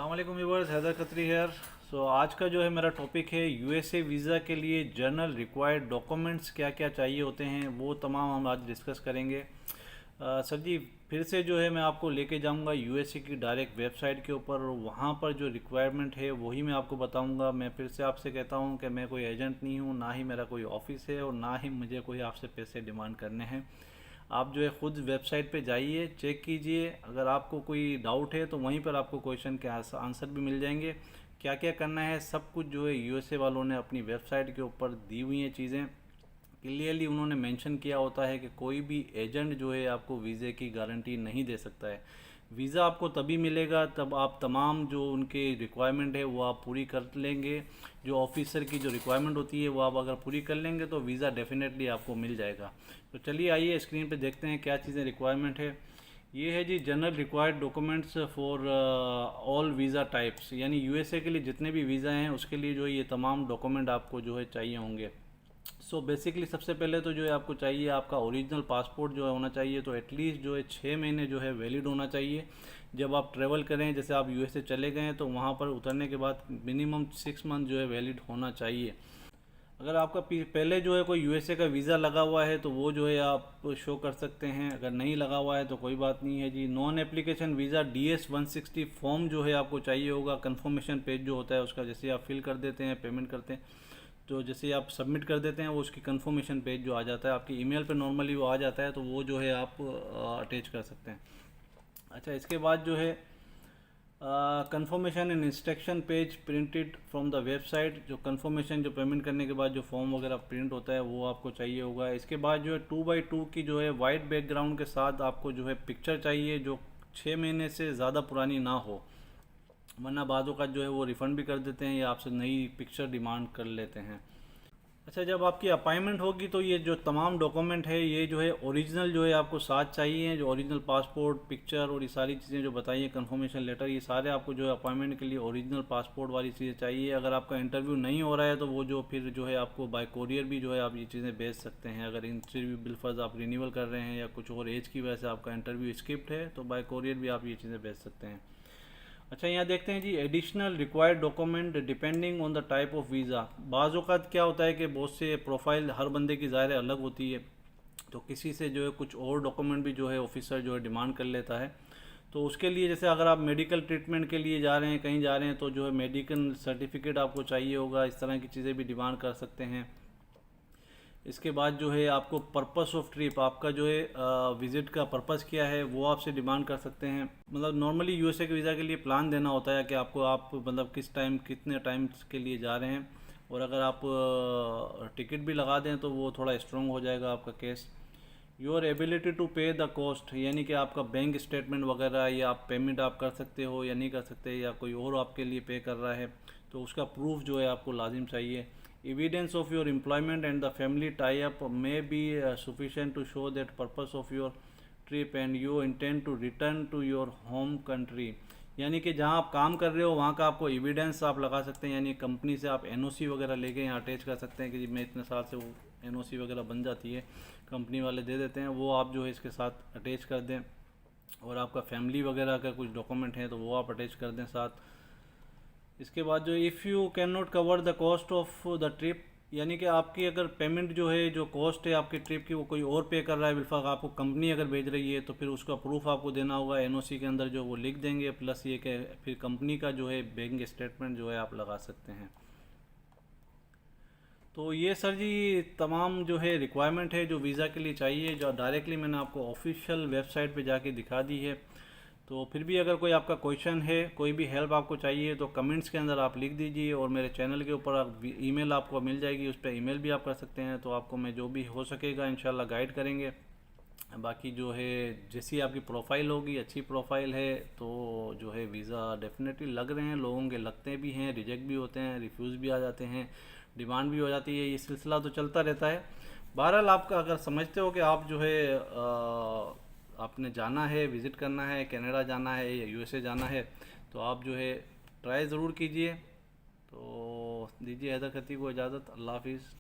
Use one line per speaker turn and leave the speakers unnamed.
अस्सलाम वालेकुम viewers, Haider Khatri hair. आज का जो है मेरा टॉपिक है यूएसए वीज़ा के लिए जर्नल रिक्वायर्ड डॉक्यूमेंट्स क्या क्या चाहिए होते हैं, वो तमाम हम आज डिस्कस करेंगे। सर जी, फिर से जो है मैं आपको लेके जाऊंगा यूएसए की डायरेक्ट वेबसाइट के ऊपर, और वहाँ पर जो रिक्वायरमेंट है वही मैं आपको बताऊंगा। मैं फिर से आपसे कहता हूँ कि मैं कोई एजेंट नहीं हूँ, ना ही मेरा कोई ऑफिस है और ना ही मुझे कोई आपसे पैसे डिमांड करने हैं। आप जो है ख़ुद वेबसाइट पे जाइए, चेक कीजिए। अगर आपको कोई डाउट है तो वहीं पर आपको क्वेश्चन के आंसर भी मिल जाएंगे। क्या क्या करना है सब कुछ जो है यूएसए वालों ने अपनी वेबसाइट के ऊपर दी हुई हैं चीज़ें। क्लियरली उन्होंने मेंशन किया होता है कि कोई भी एजेंट जो है आपको वीज़े की गारंटी नहीं दे सकता है। वीज़ा आपको तभी मिलेगा तब आप तमाम जो उनके रिक्वायरमेंट है वो आप पूरी कर लेंगे। जो ऑफिसर की जो रिक्वायरमेंट होती है वो आप अगर पूरी कर लेंगे तो वीज़ा डेफिनेटली आपको मिल जाएगा। तो चलिए आइए स्क्रीन पे देखते हैं क्या चीज़ें रिक्वायरमेंट है। ये है जी general required documents for all visa types, यानी यूएसए के लिए जितने भी वीज़ा हैं उसके लिए जो ये तमाम डॉक्यूमेंट आपको जो है चाहिए होंगे। बेसिकली सबसे पहले तो जो है आपको चाहिए आपका ओरिजिनल पासपोर्ट जो है होना चाहिए, तो एटलीस्ट जो है 6 महीने जो है वैलिड होना चाहिए। जब आप ट्रैवल करें, जैसे आप यूएसए चले गए हैं तो वहाँ पर उतरने के बाद मिनिमम 6 मंथ जो है वैलिड होना चाहिए। अगर आपका पहले जो है कोई यूएसए का वीज़ा लगा हुआ है तो वो जो है आप शो कर सकते हैं। अगर नहीं लगा हुआ है तो कोई बात नहीं है जी। Non application visa DS-160 form जो है आपको चाहिए होगा। कंफर्मेशन पेज जो होता है उसका जैसे आप फिल कर देते हैं, पेमेंट करते हैं, तो जैसे आप सबमिट कर देते हैं वो उसकी कंफर्मेशन पेज जो आ जाता है आपकी ईमेल पे, नॉर्मली वो आ जाता है, तो वो जो है आप अटैच कर सकते हैं। अच्छा, इसके बाद जो है confirmation and instruction page printed from the website. जो कंफर्मेशन जो पेमेंट करने के बाद जो फॉर्म वगैरह प्रिंट होता है वो आपको चाहिए होगा। इसके बाद जो है 2x2 की जो है वाइट बैकग्राउंड के साथ आपको जो है पिक्चर चाहिए जो 6 महीने से ज़्यादा पुरानी ना हो, वरना बाज़ों का जो है वो रिफ़ंड भी कर देते हैं या आपसे नई पिक्चर डिमांड कर लेते हैं। अच्छा, जब आपकी अपॉइंटमेंट होगी तो ये जो तमाम डॉक्यूमेंट है ये जो है ओरिजिनल जो है आपको साथ चाहिए। जो ओरिजिनल पासपोर्ट, पिक्चर और ये सारी चीज़ें जो बताइए, कंफर्मेशन लेटर, ये सारे आपको जो है अपॉइंटमेंट के लिए ओरिजिनल पासपोर्ट वाली चीज़ें चाहिए। अगर आपका इंटरव्यू नहीं हो रहा है तो वो जो फिर जो है आपको बाय कोरियर भी जो है आप ये चीज़ें भेज सकते हैं। अगर इंटरव्यू बिलफर्ज आप रिन्यूअल कर रहे हैं या कुछ और एज की वजह से आपका इंटरव्यू स्किप्ड है तो बाय कोरियर भी आप ये चीज़ें भेज सकते हैं। अच्छा, यहाँ देखते हैं जी additional required document depending on the type of visa. बाज़ औक़ात क्या होता है कि बहुत से प्रोफाइल हर बंदे की ज़ाहिर अलग होती है, तो किसी से जो है कुछ और डॉक्यूमेंट भी जो है ऑफिसर जो है डिमांड कर लेता है। तो उसके लिए जैसे अगर आप मेडिकल ट्रीटमेंट के लिए जा रहे हैं, कहीं जा रहे हैं, तो जो है मेडिकल सर्टिफिकेट आपको चाहिए होगा। इस तरह की चीज़ें भी डिमांड कर सकते हैं। इसके बाद जो है आपको पर्पस ऑफ ट्रिप, आपका जो है विज़िट का पर्पस क्या है वो आपसे डिमांड कर सकते हैं। मतलब नॉर्मली यूएसए के वीज़ा के लिए प्लान देना होता है कि आपको आप मतलब किस टाइम कितने टाइम के लिए जा रहे हैं, और अगर आप टिकट भी लगा दें तो वो थोड़ा स्ट्रॉन्ग हो जाएगा आपका केस। योर एबिलिटी टू पे द कॉस्ट, यानी कि आपका बैंक स्टेटमेंट वगैरह या आप पेमेंट आप कर सकते हो या नहीं कर सकते, या कोई और आपके लिए पे कर रहा है, तो उसका प्रूफ जो है आपको लाजिम चाहिए। Evidence of your employment and the family tie-up may be sufficient to show that purpose of your trip and you intend to return to your home country। यानी कि जहाँ आप काम कर रहे हो वहाँ का आपको एविडेंस आप लगा सकते हैं, यानी कंपनी से आप एनओसी वगैरह लेके यहाँ अटैच कर सकते हैं कि मैं इतने साल से, वो एनओसी वगैरह बन जाती है, कंपनी वाले दे देते हैं, वो आप जो है इसके साथ अटैच कर दें। और आपका फैमिली वगैरह का कुछ डॉक्यूमेंट है तो वो आप अटैच कर दें साथ। इसके बाद जो if you can not cover the cost of the trip, यानी कि आपकी अगर पेमेंट जो है, जो कॉस्ट है आपकी ट्रिप की, वो कोई और पे कर रहा है बिलफाक, आपको कंपनी अगर भेज रही है, तो फिर उसका प्रूफ आपको देना होगा एनओसी के अंदर, जो वो लिख देंगे। प्लस ये कि फिर कंपनी का जो है बैंक स्टेटमेंट जो है आप लगा सकते हैं। तो ये सर जी तमाम जो है रिक्वायरमेंट है जो वीज़ा के लिए चाहिए, जो डायरेक्टली मैंने आपको ऑफिशियल वेबसाइट पे जाके दिखा दी है। तो फिर भी अगर कोई आपका क्वेश्चन है, कोई भी हेल्प आपको चाहिए, तो कमेंट्स के अंदर आप लिख दीजिए, और मेरे चैनल के ऊपर आप ईमेल आपको मिल जाएगी, उस पर ईमेल भी आप कर सकते हैं। तो आपको मैं जो भी हो सकेगा इंशाल्लाह गाइड करेंगे। बाकी जो है जैसी आपकी प्रोफाइल होगी, अच्छी प्रोफाइल है तो जो है वीज़ा डेफिनेटली लग रहे हैं, लोगों के लगते भी हैं, रिजेक्ट भी होते हैं, रिफ्यूज़ भी आ जाते हैं, डिमांड भी हो जाती है, ये सिलसिला तो चलता रहता है। बहरहाल आपका अगर समझते हो कि आप जो है आपने जाना है, विज़िट करना है, कनाडा जाना है या यूएसए जाना है, तो आप जो है ट्राई ज़रूर कीजिए। तो दीजिए हैदर खती को इजाज़त। अल्लाह हाफिज़।